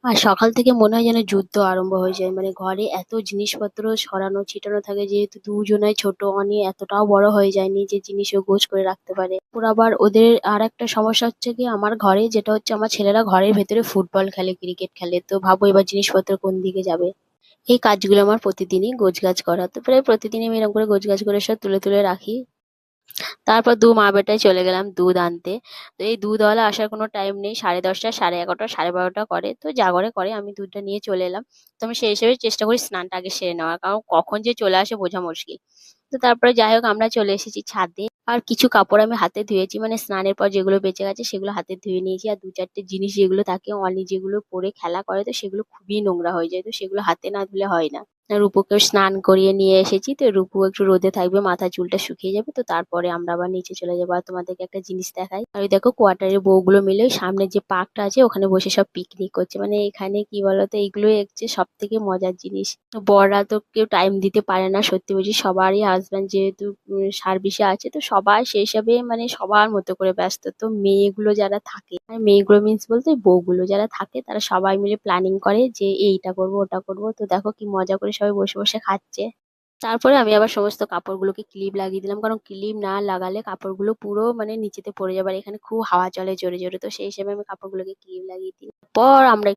আর সকাল থেকে মনে হয় যেন যুদ্ধ আরম্ভ হয়ে যায়। মানে ঘরে এত জিনিসপত্র ছড়ানো ছিটানো থাকে, যেহেতু দুজনাই ছোট, অনি এতটাও বড় হয়ে যায়নি যে জিনিসও গোছ করে রাখতে পারে। ওর আবার ওদের আর একটা সমস্যা হচ্ছে কি, আমার ঘরে যেটা হচ্ছে, আমার ছেলেরা ঘরের ভেতরে ফুটবল খেলে, ক্রিকেট খেলে। তো ভাবো এবার জিনিসপত্র কোন দিকে যাবে। এই কাজগুলো আমার প্রতিদিনই গোছগাছ করা, তো প্রায় প্রতিদিনই আমি এরকম করে গোছগাছ করে সব তুলে তুলে রাখি। তারপর মা বেটায় চলে গেলাম দুধ আনতে। তো এই দুধওয়ালা আসার কোনো টাইম নেই, 10:30, 11:30, 12:30 করে, তো যা করে করে, আমি দুধটা নিয়ে চলে এলাম। তো আমি সেই হিসেবে চেষ্টা করি স্নানটা আগে সেরে নেওয়ার, কারণ কখন যে চলে আসে বোঝা মুশকিল। তো তারপরে যাই হোক, আমরা চলে এসেছি ছাদে। আর কিছু কাপড় আমি হাতে ধুয়েছি, মানে স্নানের পর যেগুলো বেঁচে গেছে সেগুলো হাতে ধুয়ে নিয়েছি। আর দু চারটে জিনিস যেগুলো থাকে, অলি যেগুলো পরে খেলা করে, তো সেগুলো খুবই নোংরা হয়ে যায়, তো সেগুলো হাতে না ধুলে হয় না। আর রূপুকেও স্নান করিয়ে নিয়ে এসেছি, তো রূপু একটু রোদে থাকবে, মাথা চুলটা শুকিয়ে যাবে, তো তারপরে আমরা আবার নিচে চলে যাবো। আর তোমাদেরকে একটা জিনিস দেখাই, আর ওই দেখো কোয়ার্টারের বউগুলো মিলে ওই সামনে যে পার্কটা আছে ওখানে বসে সব পিকনিক করছে। মানে এখানে কি বলতো, এইগুলোই হচ্ছে সব থেকে মজার জিনিস। তো বররা তো কেউ টাইম দিতে পারে না, সত্যি বলছি। সবারই হাজবেন্ড যেহেতু সার্ভিসে আছে, তো সবাই সেই হিসাবে মানে সবার মতো করে ব্যস্ত। তো মেয়েগুলো যারা থাকে, আর মেয়েগুলো মিন্স বলতে ওই বউগুলো যারা থাকে, তারা সবাই মিলে প্ল্যানিং করে যে এইটা করবো ওটা করবো। তো দেখো কি মজা করে সবাই বসে বসে খাচ্ছে। তারপরে আমি আবার সমস্ত কাপড়গুলোকে ক্লিপ লাগিয়ে দিলাম, কারণ ক্লিপ না লাগালে কাপড়গুলো পুরো মানে নিচেতে পড়ে যাবে। আর এখানে খুব হাওয়া চলে জোরে জোরে, তো সেই হিসেবে আমি কাপড়গুলোকে ক্লিপ লাগিয়ে দিই। পর আমরা